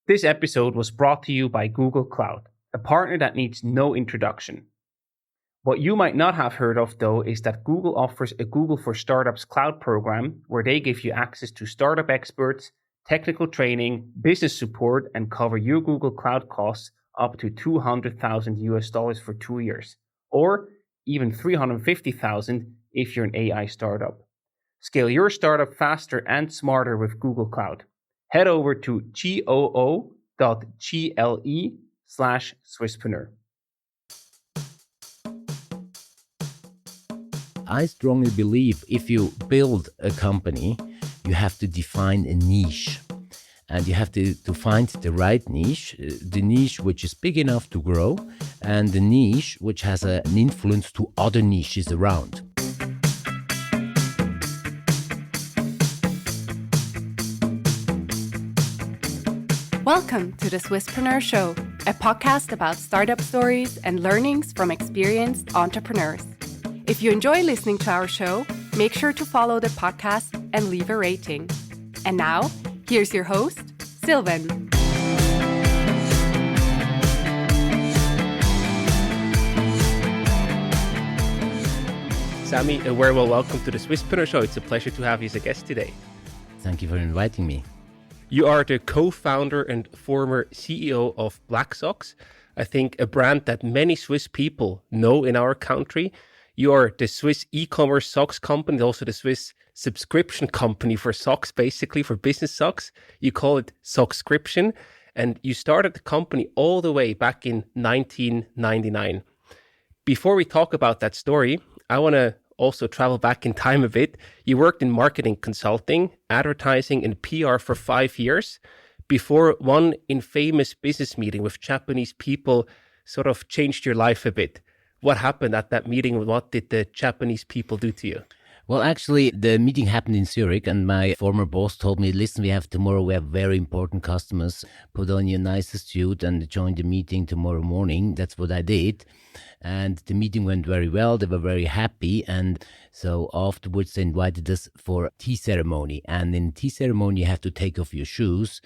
This episode was brought to you by Google Cloud, a partner that needs no introduction. What you might not have heard of, though, is that Google offers a Google for Startups cloud program where they give you access to startup experts, technical training, business support, and cover your Google Cloud costs up to $200,000 for 2 years, or even $350,000 if you're an AI startup. Scale your startup faster and smarter with Google Cloud. Head over to goo.gle/Swisspreneur. I strongly believe if you build a company, you have to define a niche. And you have to find the right niche, the niche which is big enough to grow, and the niche which has an influence to other niches around. Welcome to the Swisspreneur Show, a podcast about startup stories and learnings from experienced entrepreneurs. If you enjoy listening to our show, make sure to follow the podcast and leave a rating. And now, here's your host, Sylvan. Samy, a very well welcome to the Swisspreneur Show. It's a pleasure to have you as a guest today. Thank you for inviting me. You are the co-founder and former CEO of BLACKSOCKS, I think a brand that many Swiss people know in our country. You are the Swiss e-commerce socks company, also the Swiss subscription company for socks, basically for business socks. You call it Sockscription, and you started the company all the way back in 1999. Before we talk about that story, I want to also travel back in time a bit. You worked in marketing consulting, advertising, and PR for 5 years before one infamous business meeting with Japanese people sort of changed your life a bit. What happened at that meeting? What did the Japanese people do to you? Well, actually, the meeting happened in Zurich, and my former boss told me, listen, we have very important customers. Put on your nicest suit and join the meeting tomorrow morning. That's what I did. And the meeting went very well. They were very happy. And so afterwards, they invited us for a tea ceremony. And in tea ceremony, you have to take off your shoes.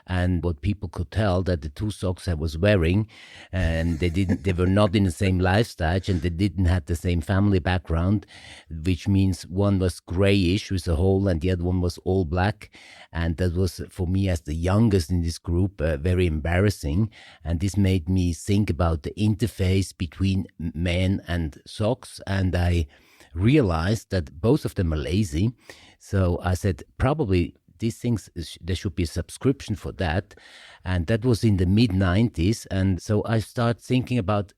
And what people could tell that the two socks I was wearing, and they were not in the same lifestyle, and they didn't have the same family background, which means one was grayish with a hole and the other one was all black. And that was, for me as the youngest in this group, very embarrassing. And this made me think about the interface between men and socks. And I realized that both of them are lazy. So I said, probably these things, there should be a subscription for that. And that was in the mid-90s. And so I started thinking about,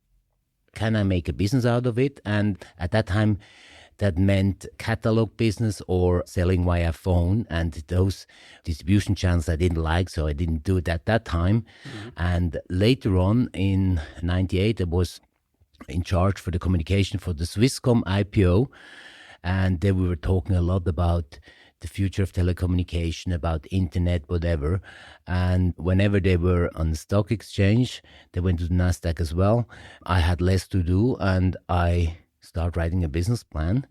can I make a business out of it? And at that time, that meant catalog business or selling via phone, and those distribution channels I didn't like, so I didn't do it at that time. Mm-hmm. And later on in 98, I was in charge for the communication for the Swisscom IPO, and there we were talking a lot about the future of telecommunication, about internet, whatever. And whenever they were on the stock exchange, they went to the NASDAQ as well. I had less to do, and I start writing a business plan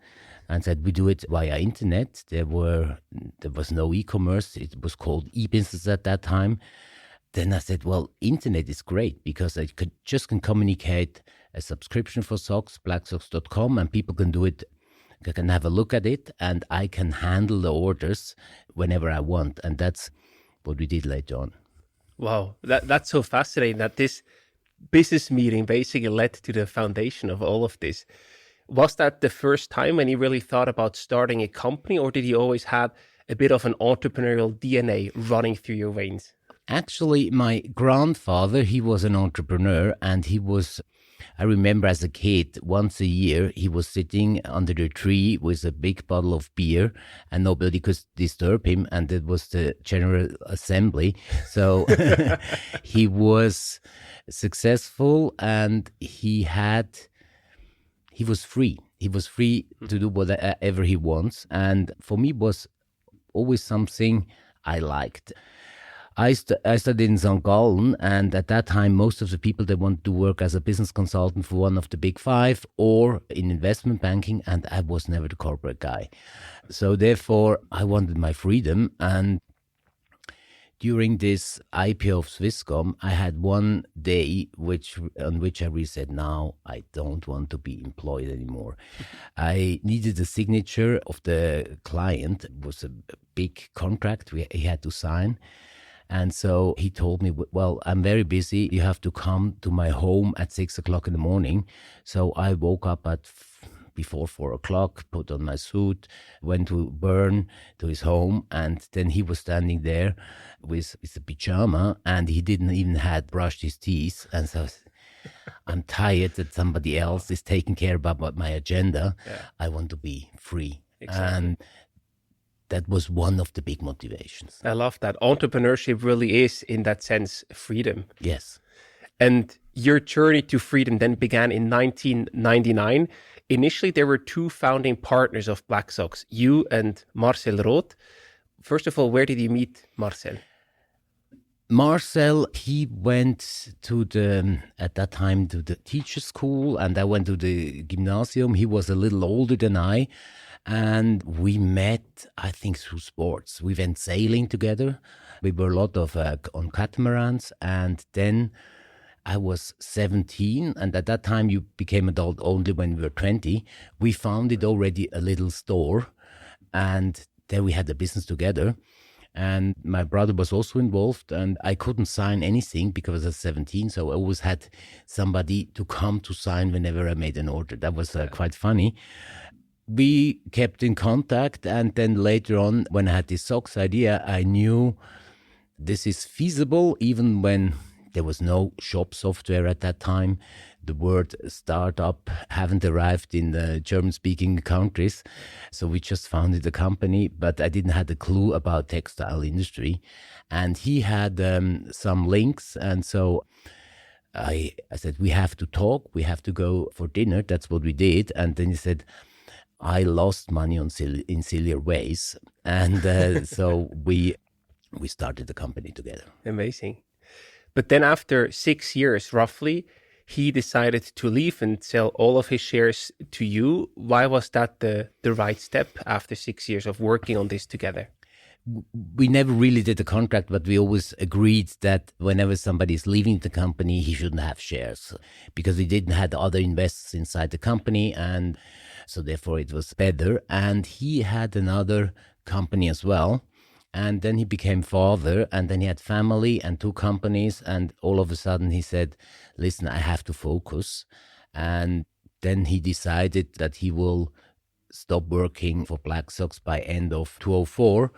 and said we do it via internet. There was no e-commerce. It was called e-business at that time. Then I said, well, internet is great because I can communicate a subscription for socks, blacksocks.com, and people can do it. I can have a look at it, and I can handle the orders whenever I want. And that's what we did later on. Wow, that's so fascinating that this business meeting basically led to the foundation of all of this. Was that the first time when you really thought about starting a company, or did you always have a bit of an entrepreneurial DNA running through your veins? Actually, my grandfather, he was an entrepreneur, and I remember as a kid, once a year, he was sitting under the tree with a big bottle of beer and nobody could disturb him. And it was the General Assembly. So he was successful and he was free. He was free to do whatever he wants. And for me, it was always something I liked. I studied in St. Gallen, and at that time, most of the people, they wanted to work as a business consultant for one of the big five or in investment banking, and I was never the corporate guy. So therefore, I wanted my freedom, and During this IPO of Swisscom, I had one day on which I really said, now I don't want to be employed anymore. I needed a signature of the client. It was a big contract he had to sign. And so he told me, well, I'm very busy. You have to come to my home at 6 o'clock in the morning. So I woke up before 4 o'clock, put on my suit, went to Bern to his home, and then he was standing there with a pyjama, and he didn't even had brushed his teeth. And so I'm tired that somebody else is taking care about my agenda. Yeah. I want to be free. Exactly. And that was one of the big motivations. I love that. Entrepreneurship really is, in that sense, freedom. Yes. And your journey to freedom then began in 1999. Initially, there were two founding partners of BLACKSOCKS, you and Marcel Roth. First of all, where did you meet Marcel? Marcel, he went at that time to the teacher school, and I went to the gymnasium. He was a little older than I, and we met, I think, through sports. We went sailing together. We were a lot of on catamarans, and then I was 17, and at that time you became adult only when we were 20. We founded already a little store, and there we had a business together. And my brother was also involved, and I couldn't sign anything because I was 17, so I always had somebody to come to sign whenever I made an order. That was quite funny. We kept in contact, and then later on, when I had this socks idea, I knew this is feasible, even when there was no shop software at that time. The word startup haven't arrived in the German-speaking countries. So we just founded a company, but I didn't have a clue about textile industry. And he had some links. And so I said, we have to talk. We have to go for dinner. That's what we did. And then he said, I lost money in sillier ways. And so we started the company together. Amazing. But then after 6 years, roughly, he decided to leave and sell all of his shares to you. Why was that the right step after 6 years of working on this together? We never really did a contract, but we always agreed that whenever somebody is leaving the company, he shouldn't have shares because we didn't have other investors inside the company. And so therefore it was better. And he had another company as well. And then he became father, and then he had family and two companies. And all of a sudden he said, listen, I have to focus. And then he decided that he will stop working for BLACKSOCKS by end of 2004.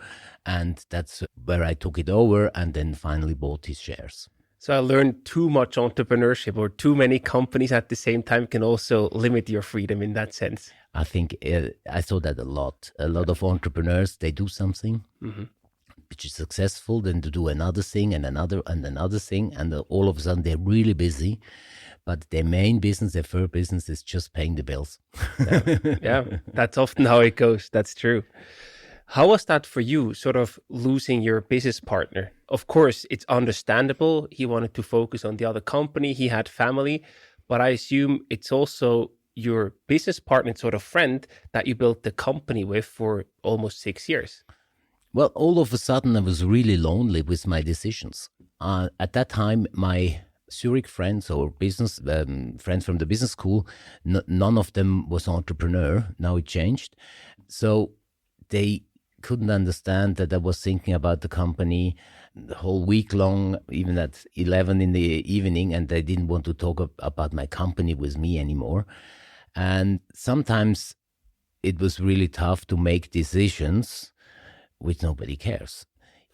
And that's where I took it over and then finally bought his shares. So I learned too much entrepreneurship or too many companies at the same time can also limit your freedom in that sense. I think I saw that a lot. A lot of entrepreneurs, they do something. Mm-hmm. Which is successful, then to do another thing and another thing, and all of a sudden they're really busy, but their main business, their first business is just paying the bills. Yeah, that's often how it goes. That's true. How was that for you, sort of losing your business partner? Of course, it's understandable. He wanted to focus on the other company. He had family, but I assume it's also your business partner, sort of friend that you built the company with for almost 6 years. Well, all of a sudden, I was really lonely with my decisions. At that time, my Zurich friends or business friends from the business school, none of them was entrepreneur. Now it changed. So they couldn't understand that I was thinking about the company the whole week long, even at 11 in the evening, and they didn't want to talk about my company with me anymore. And sometimes it was really tough to make decisions which nobody cares.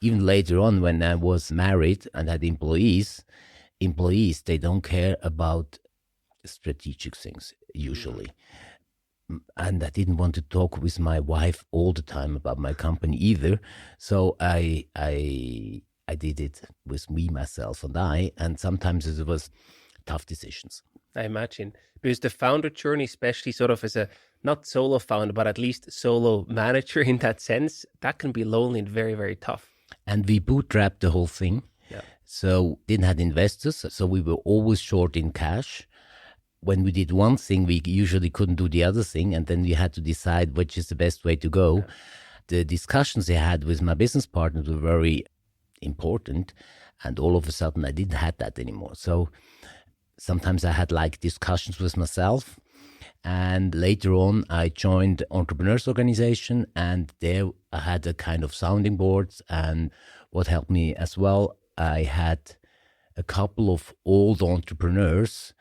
Even later on, when I was married and had employees, they don't care about strategic things, usually. And I didn't want to talk with my wife all the time about my company either. So I did it with me, myself, and I. And sometimes it was tough decisions. I imagine. Because the founder journey, especially sort of as a not solo founder, but at least solo manager in that sense, that can be lonely and very, very tough. And we bootstrapped the whole thing. Yeah. So didn't have investors. So we were always short in cash. When we did one thing, we usually couldn't do the other thing. And then we had to decide which is the best way to go. Yeah. The discussions I had with my business partners were very important. And all of a sudden I didn't have that anymore. So sometimes I had like discussions with myself. And later on, I joined Entrepreneurs Organization, and there I had a kind of sounding board. And what helped me as well, I had a couple of old entrepreneurs.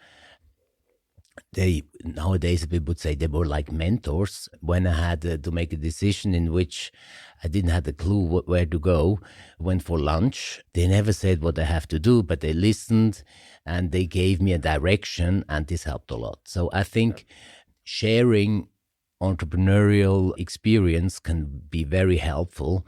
They nowadays we would say they were like mentors. When I had to make a decision in which I didn't have a clue where to go, went for lunch. They never said what I have to do, but they listened and they gave me a direction, and this helped a lot. So I think sharing entrepreneurial experience can be very helpful,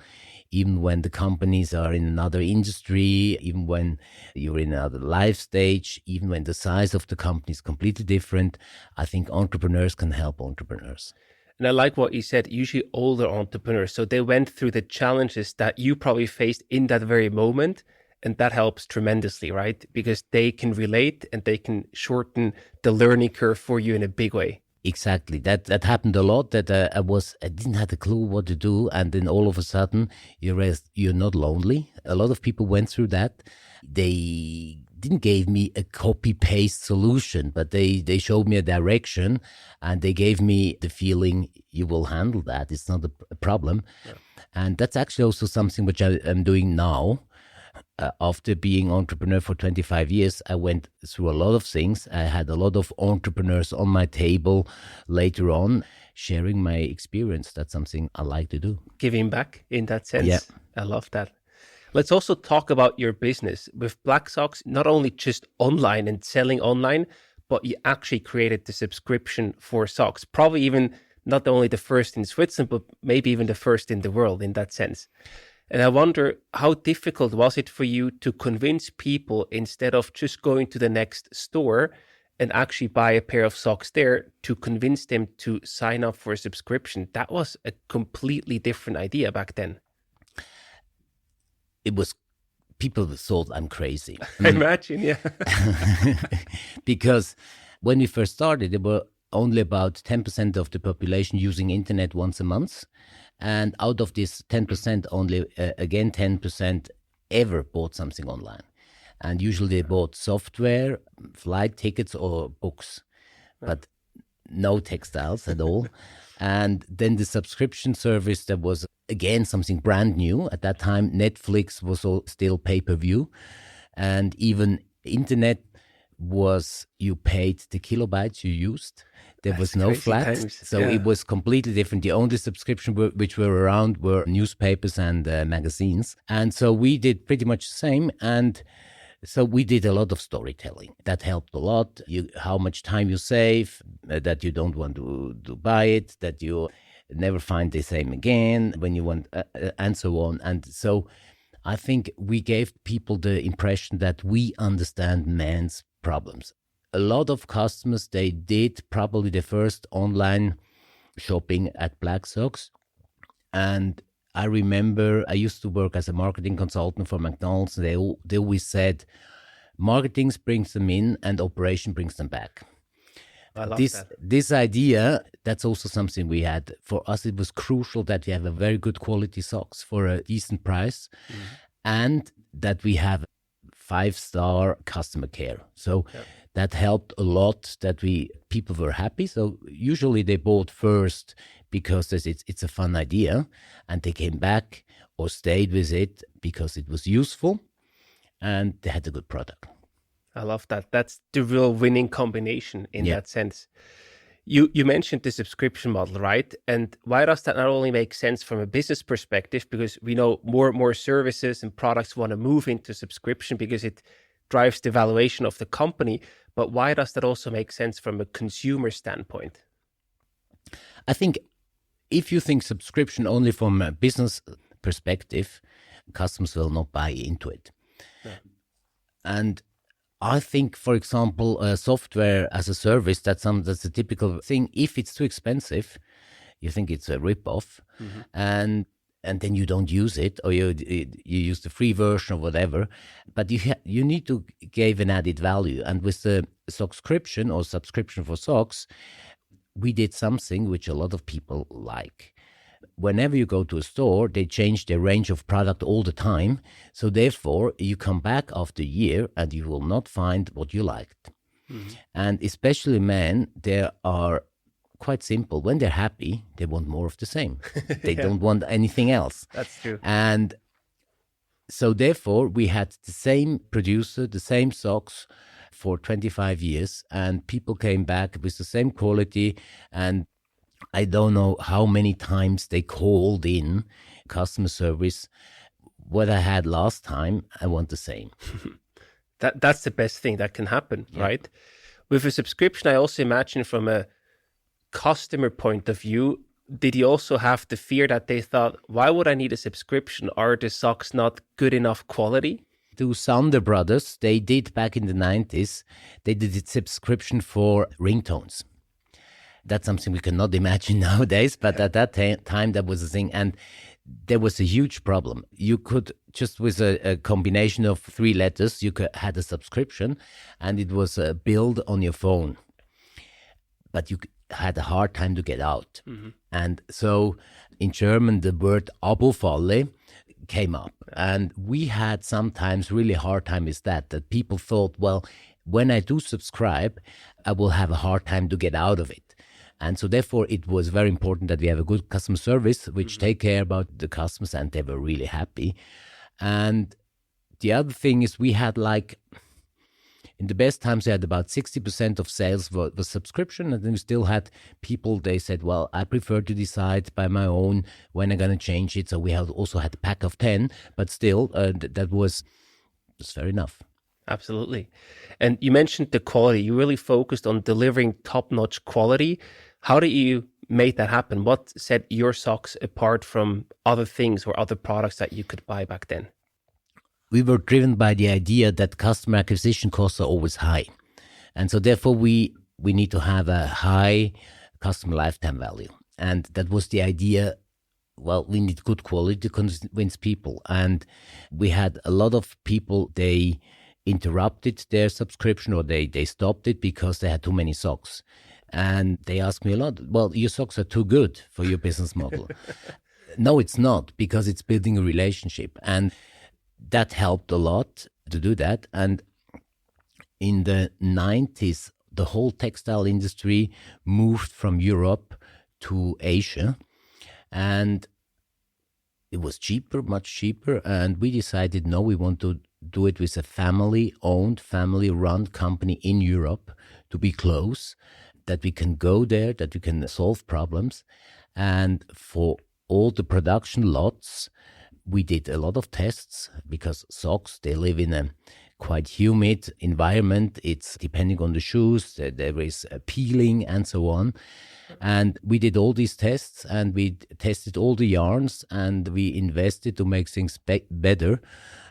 even when the companies are in another industry, even when you're in another life stage, even when the size of the company is completely different. I think entrepreneurs can help entrepreneurs. And I like what you said, usually older entrepreneurs. So they went through the challenges that you probably faced in that very moment. And that helps tremendously, right? Because they can relate and they can shorten the learning curve for you in a big way. Exactly. That happened a lot, that I didn't have a clue what to do. And then all of a sudden you're not lonely. A lot of people went through that. They didn't give me a copy paste solution, but they showed me a direction, and they gave me the feeling you will handle that. It's not a problem. Yeah. And that's actually also something which I'm doing now. After being entrepreneur for 25 years, I went through a lot of things. I had a lot of entrepreneurs on my table later on, sharing my experience. That's something I like to do. Giving back in that sense. Yeah. I love that. Let's also talk about your business. With BLACKSOCKS, not only just online and selling online, but you actually created the subscription for socks. Probably even not only the first in Switzerland, but maybe even the first in the world in that sense. And I wonder, how difficult was it for you to convince people, instead of just going to the next store and actually buy a pair of socks there, to convince them to sign up for a subscription? That was a completely different idea back then. It was, people thought I'm crazy. I imagine, yeah. Because when we first started, there were only about 10% of the population using internet once a month. And out of this 10%, only, again, 10% ever bought something online. And usually they bought software, flight tickets, or books, but no textiles at all. And then the subscription service, that was, again, something brand new. At that time, Netflix was still pay-per-view. And even internet was, you paid the kilobytes you used. There was no flat, so it was completely different. The only subscription which were around were newspapers and magazines. And so we did pretty much the same. And so we did a lot of storytelling. That helped a lot. How much time you save, that you don't want to buy it, that you never find the same again when you want, and so on. And so I think we gave people the impression that we understand men's problems. A lot of customers, they did probably the first online shopping at BLACKSOCKS. And I remember I used to work as a marketing consultant for McDonald's. They always said, marketing brings them in and operation brings them back. I love that. This idea, that's also something we had. For us, it was crucial that we have a very good quality socks for a decent price, and that we have 5-star customer care. So that helped a lot, that people were happy. So usually they bought first because it's a fun idea, and they came back or stayed with it because it was useful and they had a good product. I love that. That's the real winning combination in that sense. You mentioned the subscription model, right? And why does that not only make sense from a business perspective? Because we know more and more services and products want to move into subscription because it drives the valuation of the company. But why does that also make sense from a consumer standpoint? I think if you think subscription only from a business perspective, customers will not buy into it. Yeah. And I think, for example, software as a service, that's a typical thing. If it's too expensive, you think it's a rip-off, and then you don't use it, or you use the free version or whatever. But you need to give an added value. And with the subscription or subscription for socks, we did something which a lot of people like. whenever you go to a store, they change their range of product all the time. So therefore, you come back after a year and you will not find what you liked. And especially men, they are quite simple. When they're happy, they want more of the same. They don't want anything else. That's true. And so therefore, we had the same producer, the same socks for 25 years, and people came back with the same quality. And I don't know how many times they called in customer service. What I had last time, I want the same. That's the best thing that can happen, right? With a subscription, I also imagine from a customer point of view, did you also have the fear that they thought, why would I need a subscription? Are the socks not good enough quality? To Sander Brothers, they did back in the 90s, they did a subscription for ringtones. That's something we cannot imagine nowadays, but at that time, that was a thing. And there was a huge problem. You could just with a combination of 3 letters, you had a subscription, and it was billed on your phone. But you had a hard time to get out. And so in German, the word Abo-Falle came up. And we had sometimes really hard time with that people thought, well, when I do subscribe, I will have a hard time to get out of it. And so therefore, it was very important that we have a good customer service, which take care about the customers, and they were really happy. And the other thing is we had in the best times, we had about 60% of sales was subscription. And then we still had people, they said, well, I prefer to decide by my own when I'm going to change it. So we also had a pack of 10, but still that was fair enough. Absolutely. And you mentioned the quality. You really focused on delivering top-notch quality. How did you make that happen? What set your socks apart from other things or other products that you could buy back then? We were driven by the idea that customer acquisition costs are always high. And so therefore we need to have a high customer lifetime value. And that was the idea. Well, we need good quality to convince people. And we had a lot of people, they interrupted their subscription or they stopped it because they had too many socks. And they asked me a lot, well, your socks are too good for your business model. No, it's not, because it's building a relationship. And that helped a lot to do that. And in the 90s, the whole textile industry moved from Europe to Asia. And it was cheaper, much cheaper. And we decided, no, we want to do it with a family-owned, family-run company in Europe, to be close, that we can go there, that we can solve problems. And for all the production lots, we did a lot of tests, because socks, they live in a quite humid environment. It's depending on the shoes, there is peeling and so on. And we did all these tests, and we tested all the yarns, and we invested to make things better.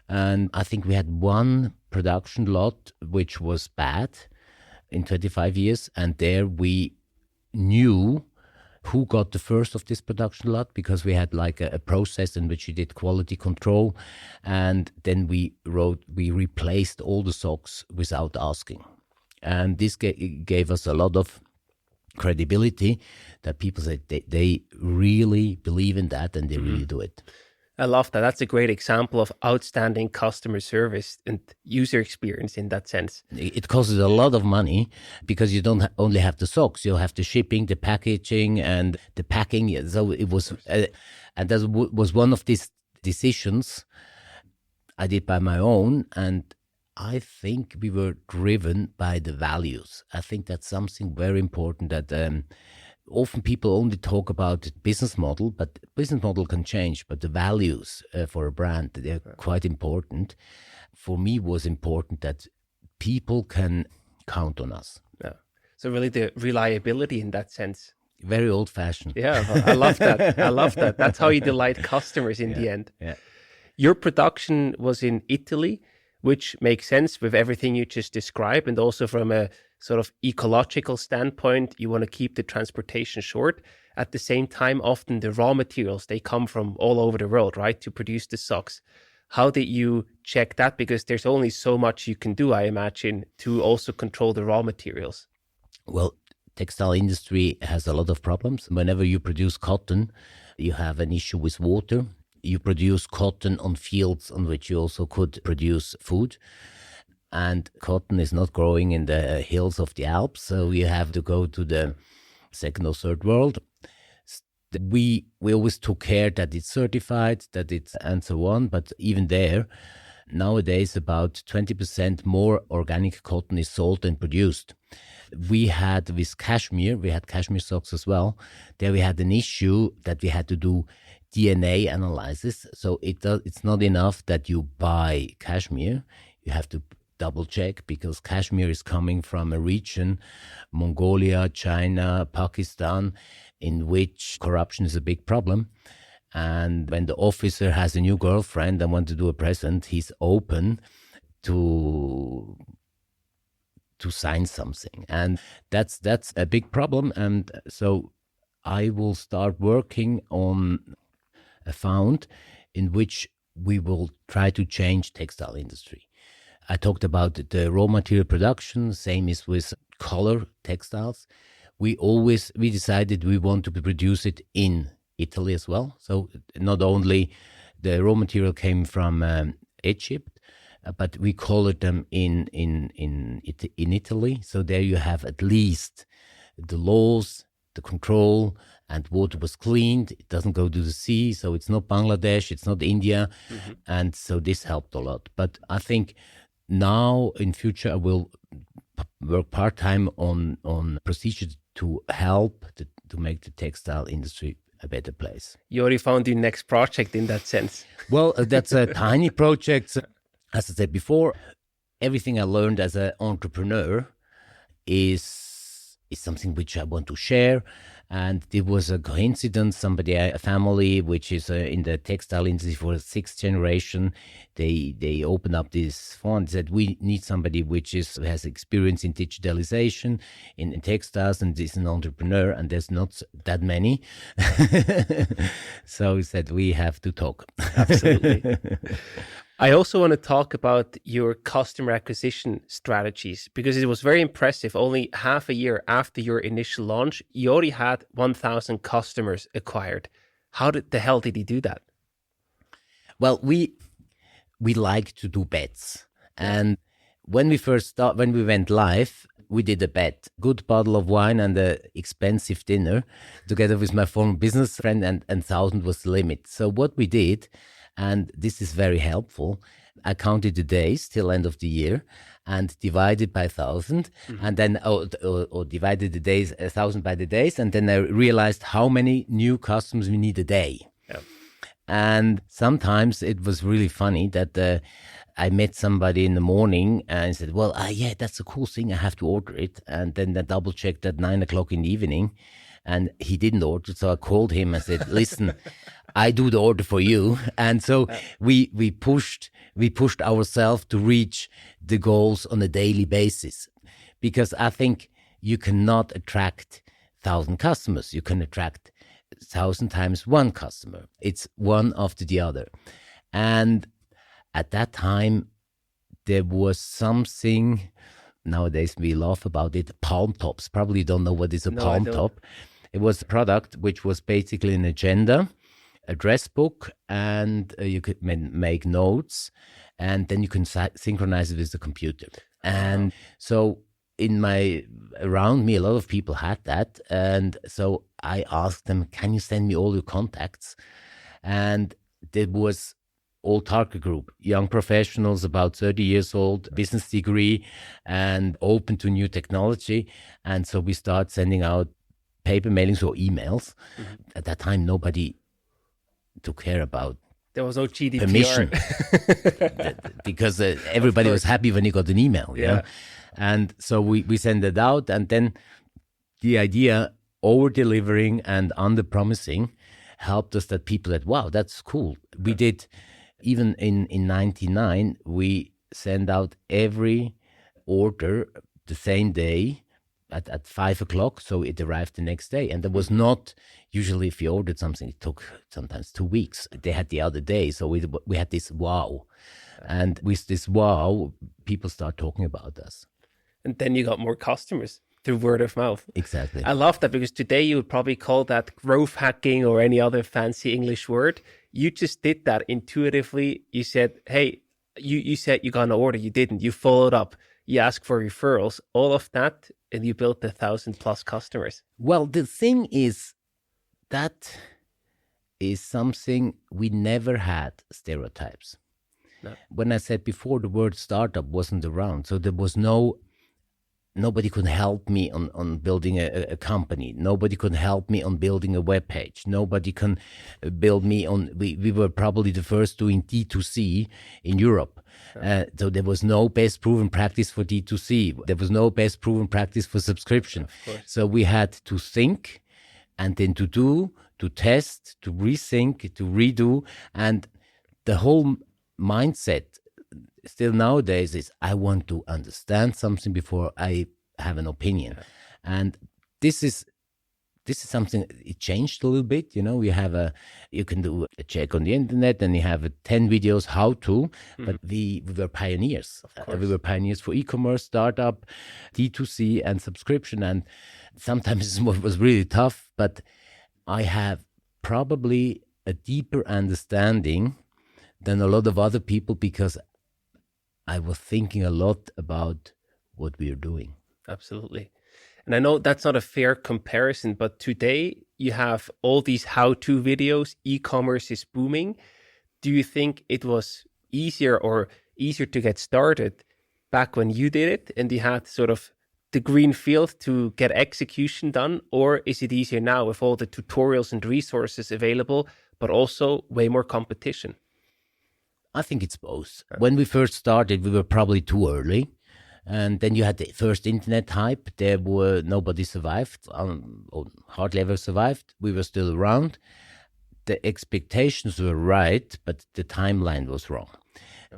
And I think we had one production lot which was bad in 25 years. And there we knew who got the first of this production lot, because we had a process in which we did quality control. And then we replaced all the socks without asking. And this gave us a lot of credibility, that people said they really believe in that and they really do it. I love that. That's a great example of outstanding customer service and user experience in that sense. It costs a lot of money, because you don't only have the socks, you have the shipping, the packaging, and the packing. So it was, and that was one of these decisions I did by my own. And I think we were driven by the values. I think that's something very important, that often people only talk about the business model, but business model can change. But the values for a brand, they're quite important. For me, it was important that people can count on us. Yeah. So really the reliability in that sense. Very old-fashioned. Yeah, I love that. I love that. That's how you delight customers in the end. Yeah. Your production was in Italy, which makes sense with everything you just described. And also from a sort of ecological standpoint, you want to keep the transportation short. At the same time, often the raw materials, they come from all over the world, right, to produce the socks. How did you check that? Because there's only so much you can do, I imagine, to also control the raw materials. Well, textile industry has a lot of problems. Whenever you produce cotton, You have an issue with water. You produce cotton on fields on which you also could produce food. And cotton is not growing in the hills of the Alps, so you have to go to the second or third world. We always took care that it's certified, that it's and so on, but even there, nowadays about 20% more organic cotton is sold and produced. We had with cashmere, we had cashmere socks as well. There we had an issue that we had to do DNA analysis. So it's not enough that you buy cashmere. You have to double check because cashmere is coming from a region, Mongolia, China, Pakistan, in which corruption is a big problem. And when the officer has a new girlfriend and wants to do a present, he's open to sign something. And that's a big problem. And so I will start working on a fund in which we will try to change textile industry. I talked about the raw material production, same is with color textiles. We decided we want to produce it in Italy as well. So not only the raw material came from Egypt, but we colored them in Italy. So there you have at least the laws, the control, and water was cleaned. It doesn't go to the sea, so it's not Bangladesh, it's not India. Mm-hmm. And so this helped a lot. But I think now in future I will work part-time on procedures to help to make the textile industry a better place. You already found your next project in that sense. Well, that's a tiny project. As I said before, everything I learned as an entrepreneur is something which I want to share. And it was a coincidence. A family which is in the textile industry for the 6th generation, they opened up this fund, said we need somebody which has experience in digitalization, in textiles, and is an entrepreneur, and there's not that many. So he said we have to talk. Absolutely. I also want to talk about your customer acquisition strategies because it was very impressive. Only half a year after your initial launch, you already had 1,000 customers acquired. How the hell did you do that? Well, we like to do bets. And when we went live, we did a bet. Good bottle of wine and an expensive dinner together with my former business friend, and 1,000 was the limit. So what we did, and this is very helpful, I counted the days till end of the year and divided by 1,000, and then or divided the days 1,000 by the days, and then I realized how many new customers we need a day. Yeah. And sometimes it was really funny that I met somebody in the morning and said, well, yeah, that's a cool thing, I have to order it. And then I double checked at 9 o'clock in the evening, and he didn't order. So I called him and said, listen, I do the order for you. And so we pushed ourselves to reach the goals on a daily basis, because I think you cannot attract 1,000 customers. You can attract 1,000 times one customer. It's one after the other. And at that time, there was something, nowadays we laugh about it, palm tops. Probably don't know what is a palm top. It was a product which was basically an agenda, a dress book, and you could make notes, and then you can synchronize it with the computer. And so around me, a lot of people had that. And so I asked them, can you send me all your contacts? And there was all target group, young professionals, about 30 years old, business degree, and open to new technology. And so we start sending out paper mailings or emails. Mm-hmm. At that time, nobody took care about there was no GDPR. Permission. Because everybody was happy when you got an email. Yeah. You know? And so we send it out, and then the idea over-delivering and under-promising helped us that people said, wow, that's cool. We did, even in 99, we send out every order the same day at 5 o'clock, so it arrived the next day. And there was not, usually if you ordered something, it took sometimes 2 weeks. They had the other day, so we had this wow. And with this wow, people start talking about us. And then you got more customers. through word of mouth. Exactly. I love that, because today you would probably call that growth hacking or any other fancy English word. You just did that intuitively. You said, hey, you said you got an order. You didn't. You followed up. You asked for referrals, all of that, and you built 1,000+ customers. Well, the thing is, that is something we never had stereotypes. No. When I said before, the word startup wasn't around, so there was nobody could help me on building a company. Nobody could help me on building a web page. Nobody can build me on, we were probably the first doing D2C in Europe. So there was no best proven practice for D2C. There was no best proven practice for subscription. So we had to think and then to do, to test, to rethink, to redo. And the whole mindset still nowadays is, I want to understand something before I have an opinion. And this is something, it changed a little bit. You can do a check on the internet and you have 10 videos how to, but we were pioneers. We were pioneers for e-commerce, startup, D2C and subscription. And sometimes it was really tough, but I have probably a deeper understanding than a lot of other people, because I was thinking a lot about what we are doing. Absolutely. And I know that's not a fair comparison, but today you have all these how-to videos. E-commerce is booming. Do you think it was easier to get started back when you did it and you had sort of the green field to get execution done? Or is it easier now with all the tutorials and resources available, but also way more competition? I think it's both. When we first started, we were probably too early. And then you had the first internet hype. Nobody survived, hardly ever survived. We were still around. The expectations were right, but the timeline was wrong.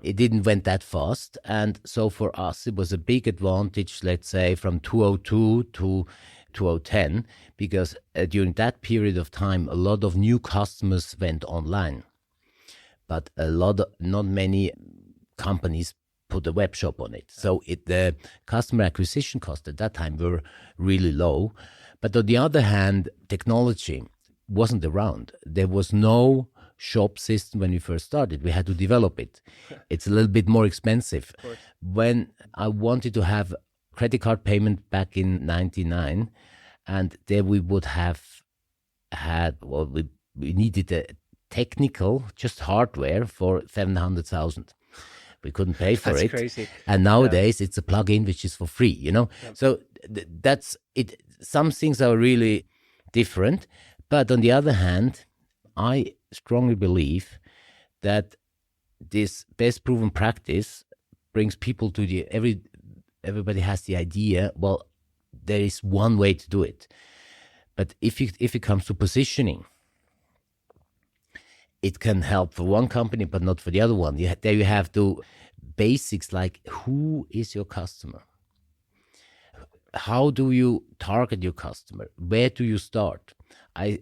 It didn't went that fast. And so for us, it was a big advantage, let's say, from 2002 to 2010, because during that period of time, a lot of new customers went online. But not many companies put a web shop on it. So the customer acquisition costs at that time were really low. But on the other hand, technology wasn't around. There was no shop system when we first started. We had to develop it. It's a little bit more expensive. When I wanted to have credit card payment back in 99, and there we would have had, we needed a technical, just hardware for 700,000. We couldn't pay for That's it. crazy. And nowadays it's a plug-in which is for free, So that's it. Some things are really different. But on the other hand, I strongly believe that this best proven practice brings people to everybody has the idea, well, there is one way to do it. But if it comes to positioning, it can help for one company, but not for the other one. There you have to basics like, who is your customer? How do you target your customer? Where do you start? And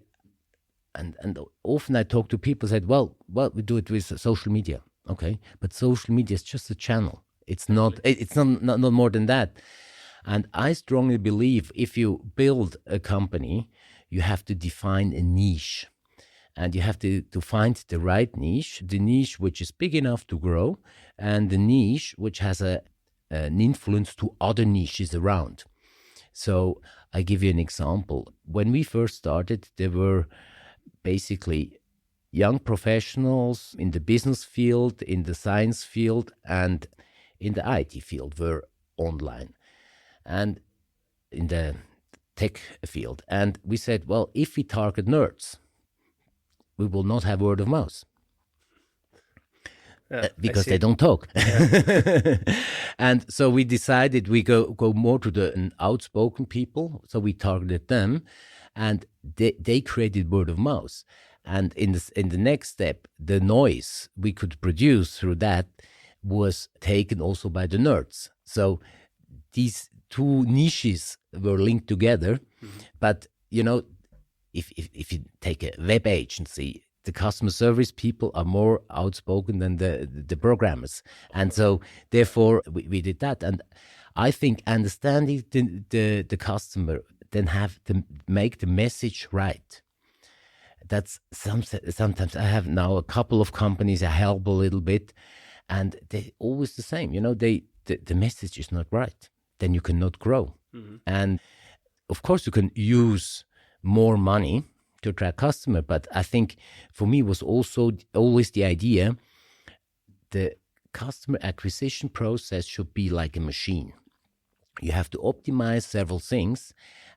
often I talk to people said, well, we do it with social media. Okay, but social media is just a channel. It's not more than that. And I strongly believe if you build a company, you have to define a niche. And you have to find the right niche, the niche which is big enough to grow, and the niche which has an influence to other niches around. So I give you an example. When we first started, there were basically young professionals in the business field, in the science field, and in the IT field were online, and in the tech field. And we said, well, if we target nerds, we will not have word of mouth because they don't talk. Yeah. And so we decided we go more to the outspoken people. So we targeted them, and they created word of mouth. And in the next step, the noise we could produce through that was taken also by the nerds. So these two niches were linked together. Mm-hmm. But if you take a web agency, the customer service people are more outspoken than the programmers. And so therefore we did that. And I think understanding the customer, then have to make the message right. That's sometimes I have now a couple of companies I help a little bit, and they're always the same. The message is not right. Then you cannot grow. Mm-hmm. And of course, you can use more money to attract customer, but I think for me was also always the idea the customer acquisition process should be like a machine. You have to optimize several things,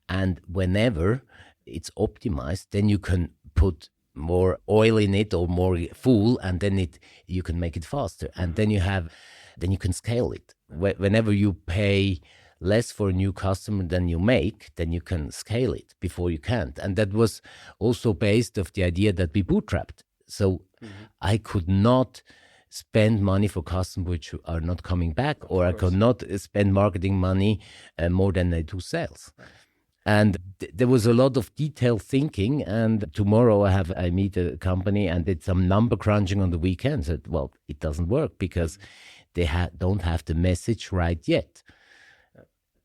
and whenever it's optimized, then you can put more oil in it or more fuel, and then you can make it faster, and then you can scale it. Whenever you pay less for a new customer than you make, then you can scale it. Before you can't. And that was also based of the idea that we bootstrapped. So I could not spend money for customers which are not coming back, or I could not spend marketing money more than I do sales. And there was a lot of detailed thinking. And tomorrow I meet a company and did some number crunching on the weekend. Said, well, it doesn't work because they don't have the message right yet.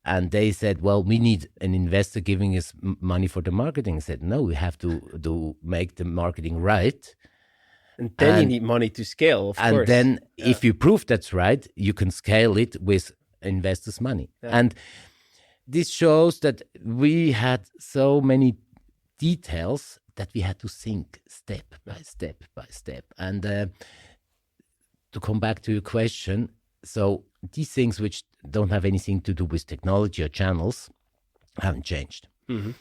And they said, well, we need an investor giving us money for the marketing. I said, no, we have to make the marketing right. And then you need money to scale, of course. And then if you prove that's right, you can scale it with investors' money. Yeah. And this shows that we had so many details that we had to think step by step by step. And to come back to your question, so these things which don't have anything to do with technology or channels haven't changed. Mm-hmm.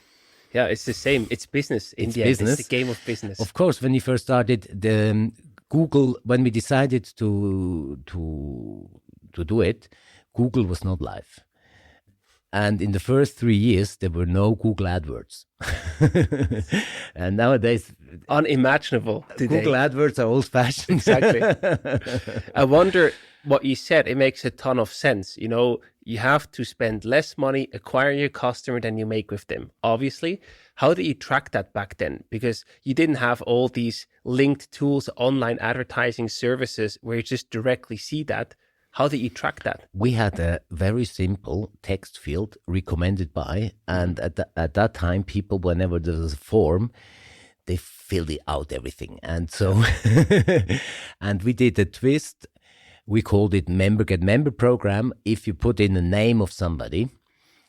Yeah, it's the same. It's business. It's business. It's the game of business. Of course, when we first started the Google, when we decided to do it, Google was not live. And in the first 3 years, there were no Google AdWords. And nowadays... Unimaginable today. Google AdWords are old-fashioned. Exactly. I wonder what you said. It makes a ton of sense. You have to spend less money acquiring your customer than you make with them. Obviously, how did you track that back then? Because you didn't have all these linked tools, online advertising services where you just directly see that. How did you track that? We had a very simple text field, recommended by, and at that time, people, whenever there was a form, they filled it out everything. And so, and we did a twist. We called it Member Get Member program. If you put in the name of somebody,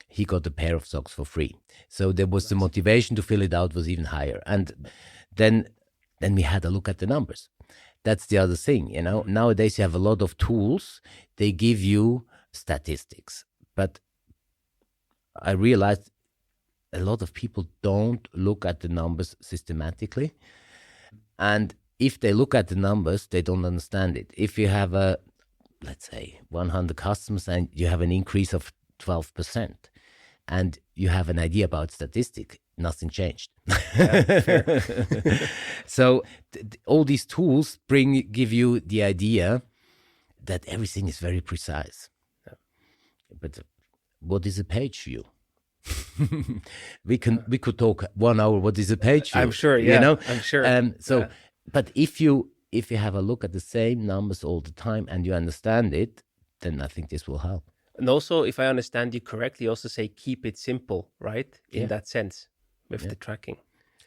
he got a pair of socks for free. So there was the motivation to fill it out was even higher. And then we had a look at the numbers. That's the other thing, Nowadays you have a lot of tools. They give you statistics. But I realized a lot of people don't look at the numbers systematically. And if they look at the numbers, they don't understand it. If you have let's say 100 customers and you have an increase of 12%, and you have an idea about statistic, nothing changed. Yeah, fair. So all these tools give you the idea that everything is very precise. Yeah. But what is a page view? we could talk 1 hour. What is a page view? I'm sure. Yeah, I'm sure. But if you have a look at the same numbers all the time and you understand it, then I think this will help. And also, if I understand you correctly, you also say keep it simple, right? In that sense, with the tracking.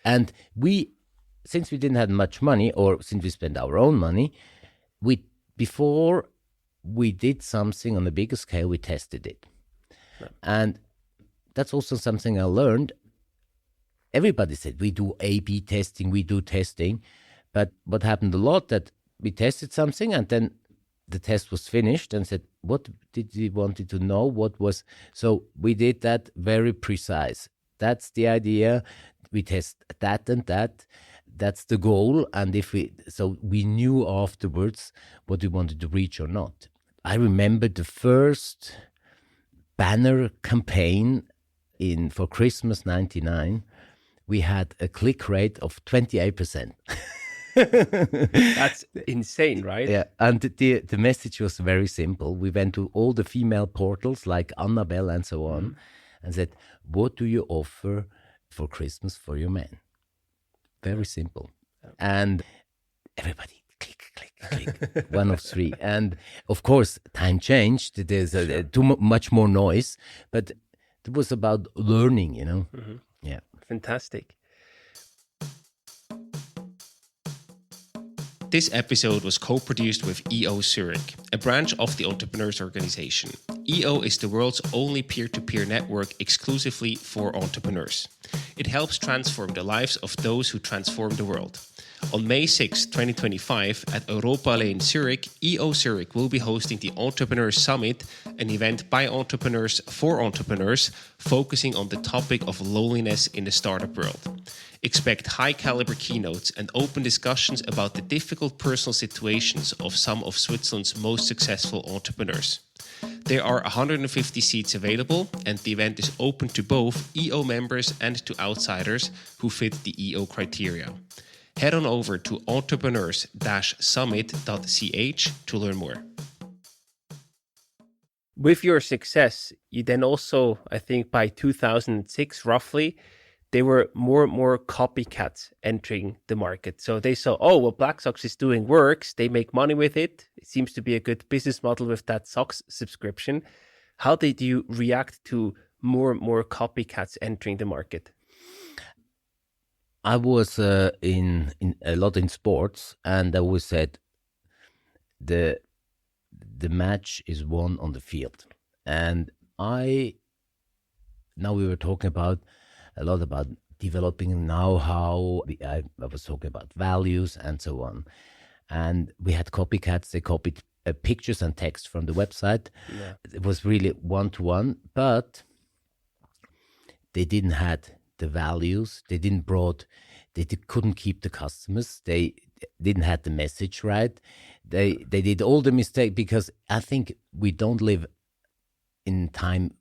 And since we didn't have much money, or since we spent our own money, before we did something on a bigger scale, we tested it. Yeah. And that's also something I learned. Everybody said, we do A/B testing, we do testing. But what happened a lot that we tested something and then the test was finished and said, what did we wanted to know? So we did that very precise. That's the idea. We test that and that. That's the goal. And so we knew afterwards what we wanted to reach or not. I remember the first banner campaign for Christmas 99. We had a click rate of 28%. That's insane, right? Yeah, and the message was very simple. We went to all the female portals like Annabelle and so on and said, what do you offer for Christmas for your man? Very simple. And everybody click. click, one of three. And of course, time changed. There's much more noise, but it was about learning, Mm-hmm. Yeah. Fantastic. This episode was co-produced with EO Zurich, a branch of the Entrepreneurs Organization. EO is the world's only peer-to-peer network exclusively for entrepreneurs. It helps transform the lives of those who transform the world. On May 6, 2025, at Europa Lane Zurich, EO Zurich will be hosting the Entrepreneurs Summit, an event by entrepreneurs for entrepreneurs, focusing on the topic of loneliness in the startup world. Expect high-caliber keynotes and open discussions about the difficult personal situations of some of Switzerland's most successful entrepreneurs. There are 150 seats available, and the event is open to both EO members and to outsiders who fit the EO criteria. Head on over to entrepreneurs-summit.ch to learn more. With your success, you then also, I think by 2006 roughly, there were more and more copycats entering the market. So they saw, what BLACKSOCKS is doing works. They make money with it. It seems to be a good business model with that socks subscription. How did you react to more and more copycats entering the market? I was in a lot in sports, and I always said the match is won on the field. And now we were talking a lot about developing know-how. I was talking about values and so on. And we had copycats. They copied pictures and text from the website. Yeah. It was really one-to-one, but they didn't have the values. They couldn't keep the customers. They didn't have the message right. They did all the mistake, because I think we don't live in time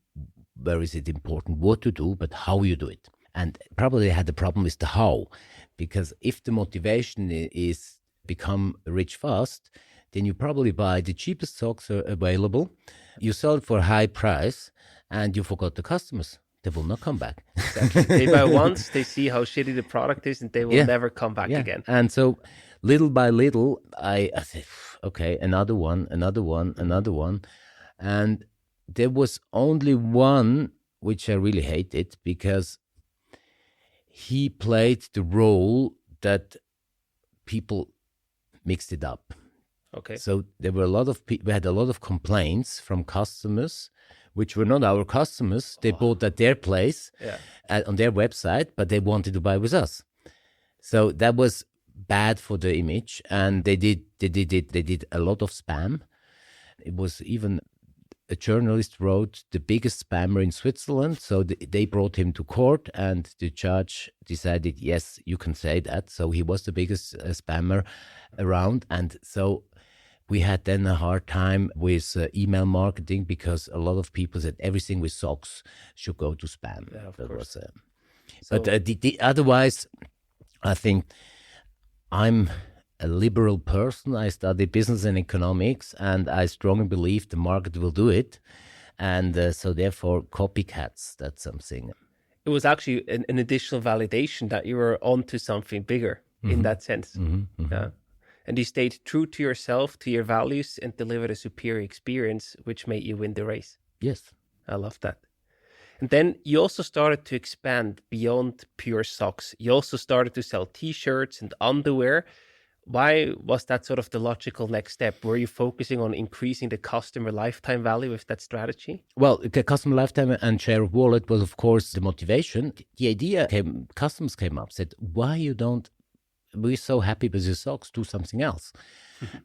where is it important what to do, but how you do it. And probably they had the problem with the how, because if the motivation is become rich fast, then you probably buy the cheapest socks available. You sell it for a high price, and you forgot the customers. They will not come back. Exactly. They buy once, they see how shitty the product is, and they will never come back again. And so little by little, I said, okay, another one. And there was only one which I really hated, because he played the role that people mixed it up. Okay. So there were a lot of we had a lot of complaints from customers, which were not our customers. They bought at their place, on their website, but they wanted to buy with us. So that was bad for the image, and they did a lot of spam. It was even a journalist wrote the biggest spammer in Switzerland. So they brought him to court, and the judge decided, yes, you can say that. So he was the biggest spammer around. And so we had then a hard time with email marketing, because a lot of people said everything with socks should go to spam. Yeah, of course. But otherwise, I think I'm a liberal person. I study business and economics, and I strongly believe the market will do it. And so therefore, copycats, that's something. It was actually an additional validation that you were onto something bigger in that sense. Yeah. And you stayed true to yourself, to your values, and delivered a superior experience, which made you win the race. Yes. I love that. And then you also started to expand beyond pure socks. You also started to sell T-shirts and underwear. Why was that sort of the logical next step? Were you focusing on increasing the customer lifetime value with that strategy? Well, the customer lifetime and share of wallet was, of course, the motivation. The idea customers came up, said, why you don't, we're so happy with your socks, do something else.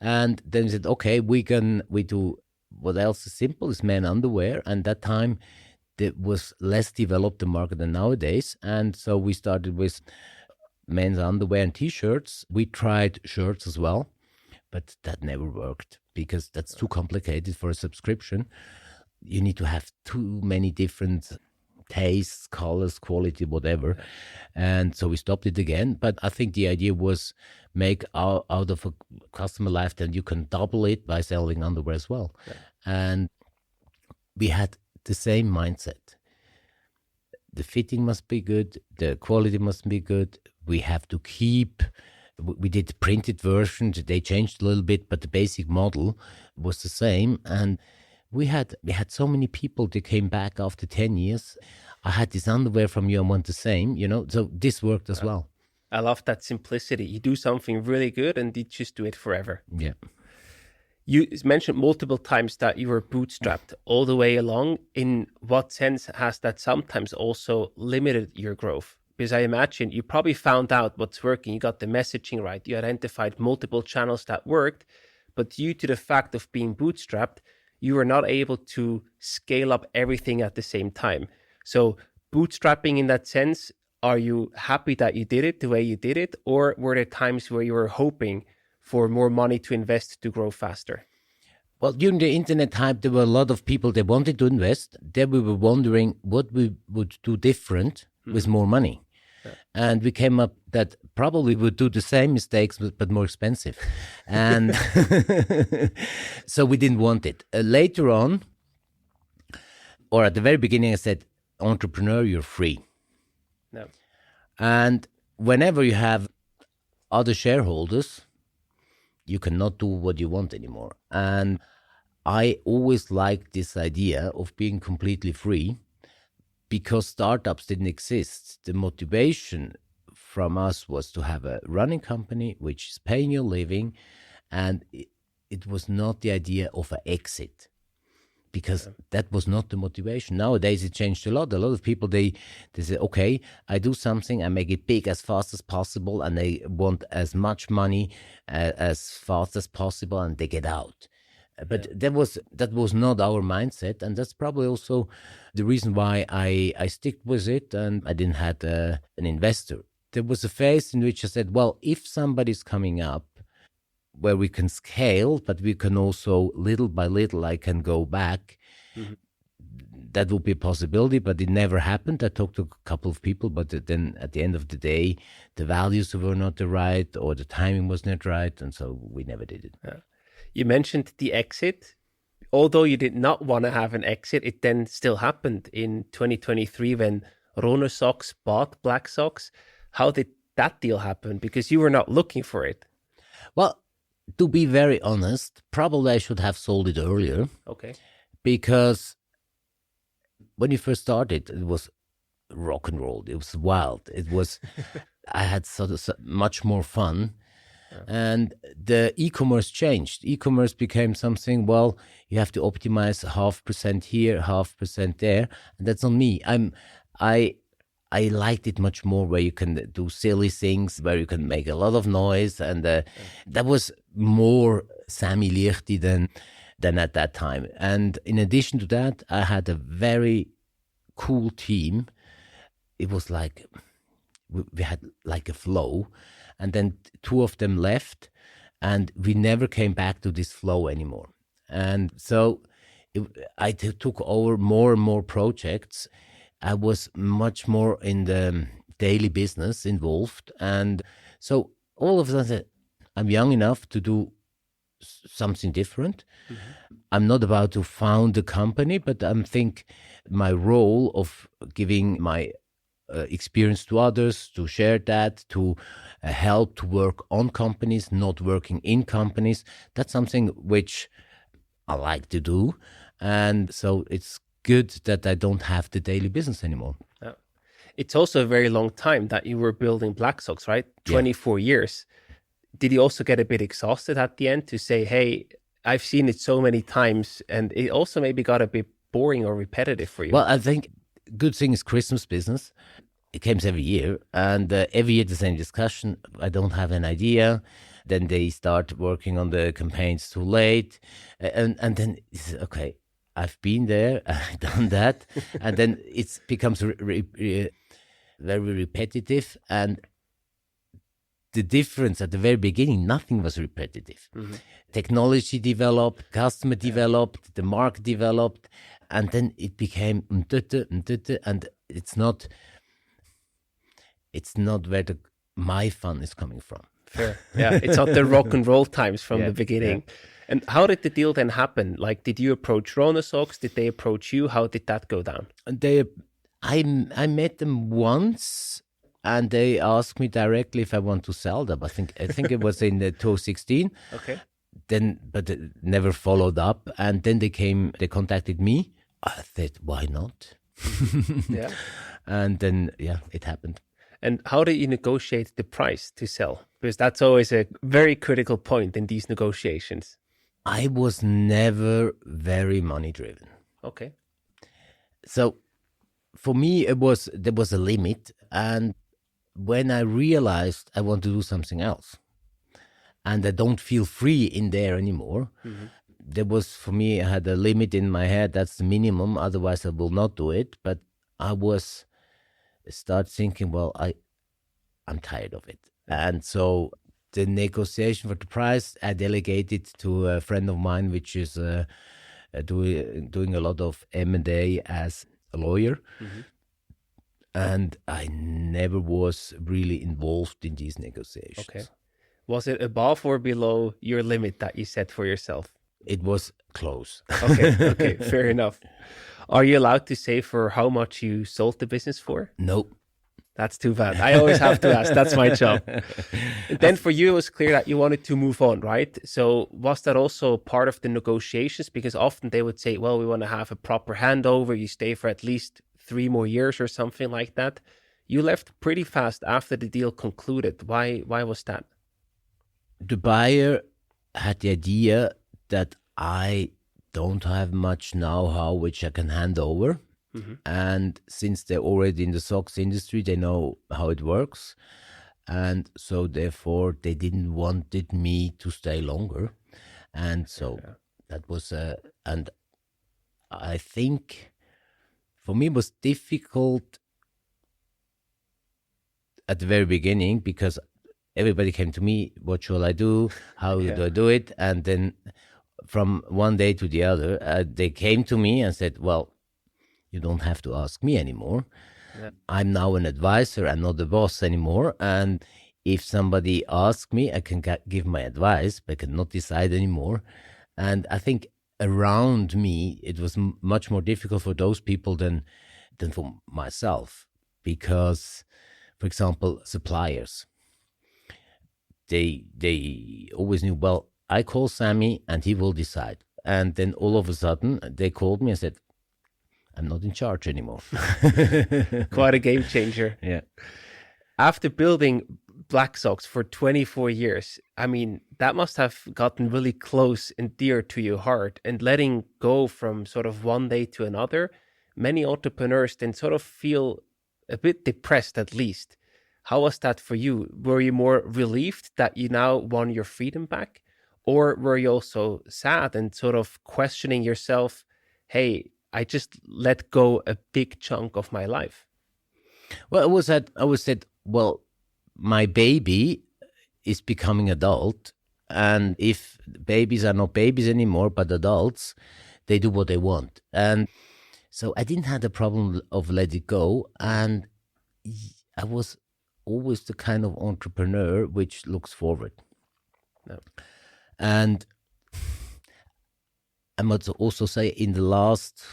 And then we said, okay, we do what else is simple, is men underwear. And that time, there was less developed the market than nowadays. And so we started with men's underwear and T-shirts. We tried shirts as well, but that never worked, because that's too complicated for a subscription. You need to have too many different tastes, colors, quality, whatever. And so we stopped it again. But I think the idea was make out of a customer lifetime, you can double it by selling underwear as well. Yeah. And we had the same mindset. The fitting must be good. The quality must be good. We have to keep We did printed versions. They changed a little bit, but the basic model was the same. And we had so many people that came back after 10 years. I had this underwear from you, I want the same, so this worked as well. I love that simplicity. You do something really good and you just do it forever. Yeah. You mentioned multiple times that you were bootstrapped all the way along. In what sense has that sometimes also limited your growth? Because I imagine you probably found out what's working. You got the messaging right. You identified multiple channels that worked. But due to the fact of being bootstrapped, you were not able to scale up everything at the same time. So bootstrapping in that sense, are you happy that you did it the way you did it? Or were there times where you were hoping for more money to invest to grow faster? Well, during the internet hype, there were a lot of people that wanted to invest. Then we were wondering what we would do different with more money. Yeah. And we came up that probably would do the same mistakes, but more expensive. And so we didn't want it. Later on, or at the very beginning, I said, entrepreneur, you're free. No. And whenever you have other shareholders, you cannot do what you want anymore. And I always liked this idea of being completely free because startups didn't exist. The motivation from us was to have a running company which is paying your living, and it was not the idea of an exit. Because that was not the motivation. Nowadays, it changed a lot. A lot of people, they say, okay, I do something, I make it big as fast as possible, and they want as much money as fast as possible, and they get out. But that was not our mindset, and that's probably also the reason why I stick with it, and I didn't have an investor. There was a phase in which I said, well, if somebody's coming up, where we can scale, but we can also, little by little, I can go back. Mm-hmm. That would be a possibility, but it never happened. I talked to a couple of people, but then at the end of the day, the values were not the right, or the timing was not right, and so we never did it. Yeah. You mentioned the exit. Although you did not want to have an exit, it then still happened in 2023 when BLACKSOCKS bought BLACKSOCKS. How did that deal happen? Because you were not looking for it. Well, to be very honest, probably I should have sold it earlier. Okay. Because when you first started, it was rock and roll. It was wild. It was, I had so much more fun. Yeah. And the e-commerce changed. E-commerce became something, well, you have to optimize 0.5% here, 0.5% there. And that's on me. I liked it much more where you can do silly things, where you can make a lot of noise. And that was more Samy Liechti than at that time. And in addition to that, I had a very cool team. It was like, we had like a flow. And then 2 of them left, and we never came back to this flow anymore. And so I took over more and more projects. I was much more in the daily business involved. And so all of a sudden, I'm young enough to do something different. Mm-hmm. I'm not about to found a company, but I think my role of giving my experience to others, to share that, to help to work on companies, not working in companies, that's something which I like to do. And so it's good that I don't have the daily business anymore. Yeah. It's also a very long time that you were building BLACKSOCKS, right? 24 years. Did you also get a bit exhausted at the end to say, hey, I've seen it so many times, and it also maybe got a bit boring or repetitive for you? Well, I think good thing is Christmas business. It comes every year, and every year the same discussion. I don't have an idea. Then they start working on the campaigns too late, and then it's okay. I've been there, I've done that, and then it becomes very repetitive. And the difference at the very beginning, nothing was repetitive. Mm-hmm. Technology developed, customer developed, the market developed, and then it became and it's not where my fun is coming from. Fair. Yeah, it's not the rock and roll times from the beginning. Yeah. And how did the deal then happen? Like, did you approach BLACKSOCKS? Did they approach you? How did that go down? I met them once and they asked me directly if I want to sell them. I think it was in 2016. Okay. But it never followed up. And then they contacted me. I said, why not? Yeah. And then, it happened. And how do you negotiate the price to sell? Because that's always a very critical point in these negotiations. I was never very money driven. Okay. So for me, there was a limit. And when I realized I want to do something else and I don't feel free in there anymore, there was, for me, I had a limit in my head. That's the minimum. Otherwise, I will not do it. But I start thinking, well, I'm tired of it. And so the negotiation for the price, I delegated to a friend of mine, which is doing a lot of M&A as a lawyer. And I never was really involved in these negotiations. Okay. Was it above or below your limit that you set for yourself? It was close. Okay, fair enough. Are you allowed to say for how much you sold the business for? Nope. That's too bad. I always have to ask. That's my job. Then for you, it was clear that you wanted to move on, right? So was that also part of the negotiations? Because often they would say, well, we want to have a proper handover. You stay for at least 3 more years or something like that. You left pretty fast after the deal concluded. Why was that? The buyer had the idea that I don't have much know-how which I can hand over. And since they're already in the socks industry, they know how it works. And so therefore they didn't wanted me to stay longer. And so that was, and I think for me it was difficult at the very beginning because everybody came to me, what shall I do? How do I do it? And then from one day to the other, they came to me and said, well, you don't have to ask me anymore. I'm now an advisor. I'm not the boss anymore. And if somebody asks me, I can give my advice, but I cannot decide anymore. And I think around me, it was much more difficult for those people than for myself. Because, for example, suppliers, they always knew, well, I call Samy and he will decide. And then all of a sudden, they called me and said, I'm not in charge anymore. Quite a game changer. Yeah. After building BLACKSOCKS for 24 years, I mean, that must have gotten really close and dear to your heart. And letting go from sort of one day to another, many entrepreneurs then sort of feel a bit depressed at least. How was that for you? Were you more relieved that you now won your freedom back? Or were you also sad and sort of questioning yourself, hey, I just let go a big chunk of my life? Well, I was said, well, my baby is becoming adult. And if babies are not babies anymore, but adults, they do what they want. And so I didn't have the problem of let it go. And I was always the kind of entrepreneur which looks forward. No. And I must also say in the last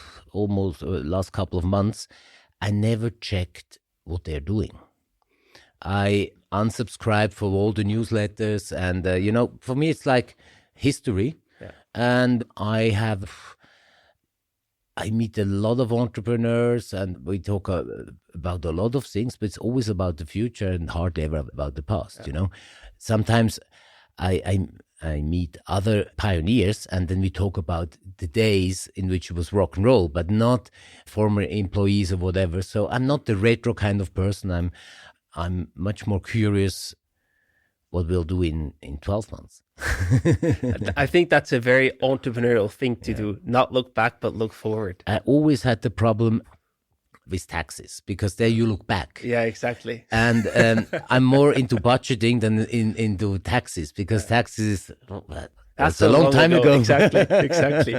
couple of months, I never checked what they're doing. I unsubscribed for all the newsletters and, for me, it's like history. Yeah. And I meet a lot of entrepreneurs and we talk about a lot of things, but it's always about the future and hardly ever about the past, Sometimes I meet other pioneers and then we talk about the days in which it was rock and roll, but not former employees or whatever. So I'm not the retro kind of person. I'm much more curious what we'll do in 12 months. I think that's a very entrepreneurial thing to do, not look back, but look forward. I always had the problem with taxes because there you look back. Yeah, exactly. And I'm more into budgeting than into taxes because taxes that's a long time ago. Exactly.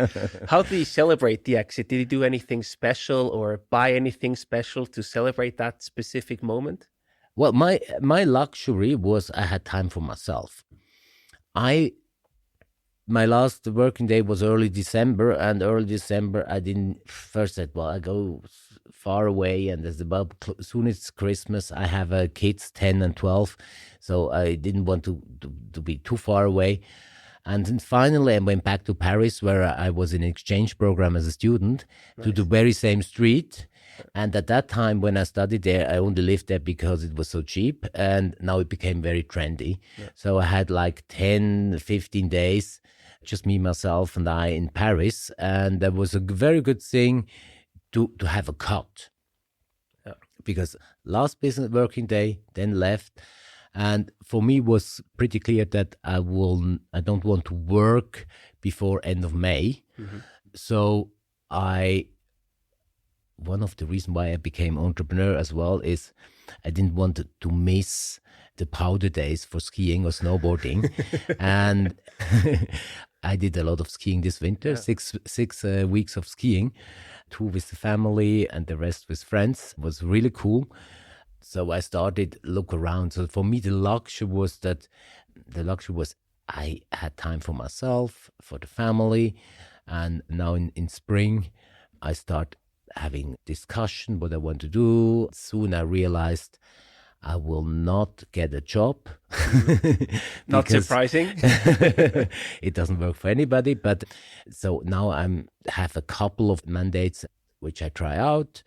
How did you celebrate the exit? Did you do anything special or buy anything special to celebrate that specific moment? Well, my luxury was I had time for myself. I My last working day was early December, and early December I didn't first said, well, I go far away, and as about soon it's Christmas. I have kids 10 and 12, so I didn't want to be too far away. And then finally I went back to Paris, where I was in an exchange program as a student. Nice. To the very same street. And at that time, when I studied there, I only lived there because it was so cheap. And now it became very trendy. Yeah. So I had like 10, 15 days, just me, myself, and I in Paris. And that was a very good thing to have a cut. Yeah. Because last business working day, then left. And for me, it was pretty clear that I don't want to work before end of May. Mm-hmm. So one of the reasons why I became entrepreneur as well is I didn't want to miss the powder days for skiing or snowboarding. And I did a lot of skiing this winter, 6 weeks of skiing, 2 with the family and the rest with friends. It was really cool. So I started look around. So for me, the luxury was I had time for myself, for the family. And now in spring, I start having discussion what I want to do. Soon I realized I will not get a job. Not surprising. It doesn't work for anybody. But so now I have a couple of mandates which I try out.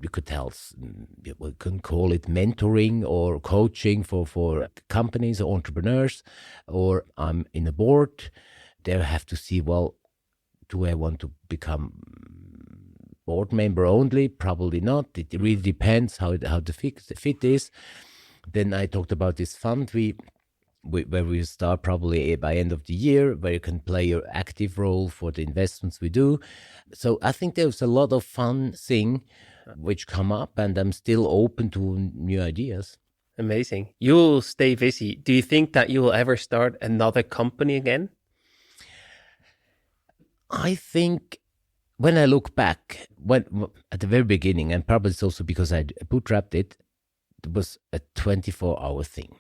We can call it mentoring or coaching for companies or entrepreneurs, or I'm in a board. There I have to see, well, do I want to become board member only? Probably not. It really depends how the fit is. Then I talked about this fund where we start probably by end of the year, where you can play your active role for the investments we do. So I think there's a lot of fun thing which come up, and I'm still open to new ideas. Amazing. You'll stay busy. Do you think that you will ever start another company again? I think when I look back, at the very beginning, and probably it's also because I bootstrapped it was a 24-hour thing.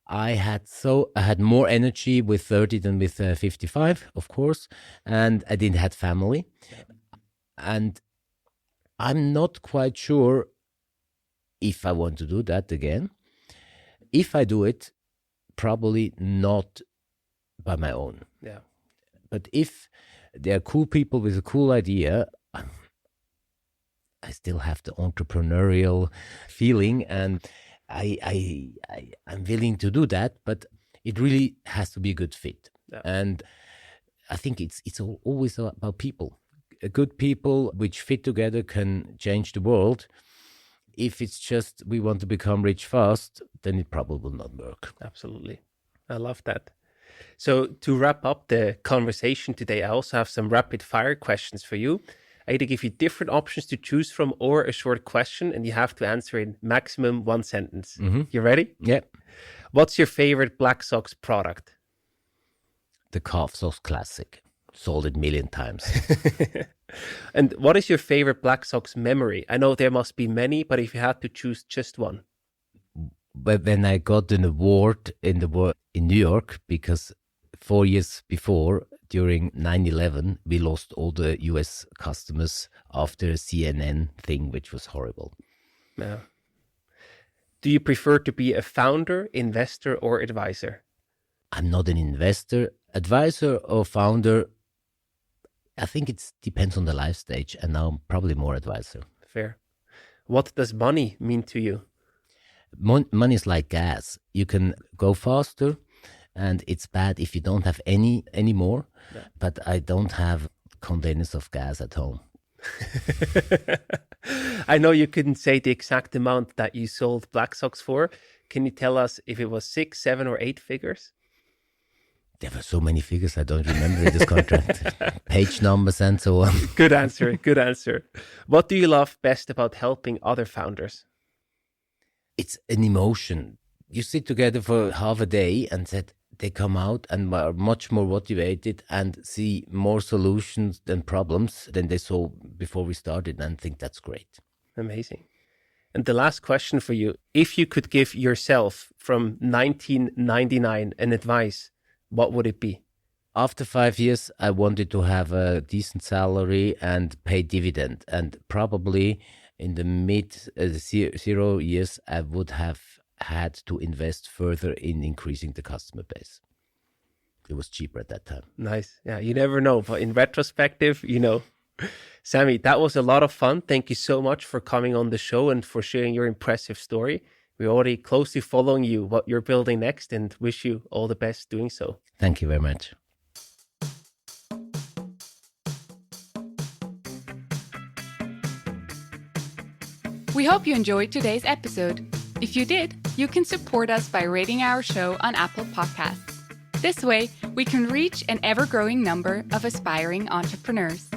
I had more energy with 30 than with 55, of course, and I didn't have family. And I'm not quite sure if I want to do that again. If I do it, probably not by my own. Yeah. But if there are cool people with a cool idea, I still have the entrepreneurial feeling, and I'm willing to do that, but it really has to be a good fit. Yeah. And I think it's always about people. Good people which fit together can change the world. If it's just we want to become rich fast, then it probably will not work. Absolutely. I love that. So to wrap up the conversation today, I also have some rapid fire questions for you. I either give you different options to choose from or a short question, and you have to answer in maximum 1 sentence. Mm-hmm. You ready? Yeah. What's your favorite BLACKSOCKS product? The Calf Socks Classic. Sold it 1 million times. And what is your favorite BLACKSOCKS memory? I know there must be many, but if you had to choose just one. But when I got an award in New York, because 4 years before, during 9/11, we lost all the US customers after a CNN thing, which was horrible. Yeah. Do you prefer to be a founder, investor, or advisor? I'm not an investor. Advisor or founder, I think it depends on the life stage, and now I'm probably more advisor. Fair. What does money mean to you? Money is like gas. You can go faster, and it's bad if you don't have any more. Yeah. But I don't have containers of gas at home. I know you couldn't say the exact amount that you sold BLACKSOCKS for. Can you tell us if it was 6, 7, or 8 figures? There were so many figures I don't remember in this contract. Page numbers and so on. Good answer. Good answer. What do you love best about helping other founders? It's an emotion. You sit together for half a day and they come out and are much more motivated and see more solutions than problems than they saw before we started, and think that's great. Amazing. And the last question for you, if you could give yourself from 1999 an advice, what would it be? After 5 years, I wanted to have a decent salary and pay dividend. And probably in the mid 0 years, I would have had to invest further in increasing the customer base. It was cheaper at that time. Nice. Yeah, you never know, but in retrospective, you know. Samy, that was a lot of fun. Thank you so much for coming on the show and for sharing your impressive story. We're already closely following you, what you're building next, and wish you all the best doing so. Thank you very much. We hope you enjoyed today's episode. If you did, you can support us by rating our show on Apple Podcasts. This way, we can reach an ever-growing number of aspiring entrepreneurs.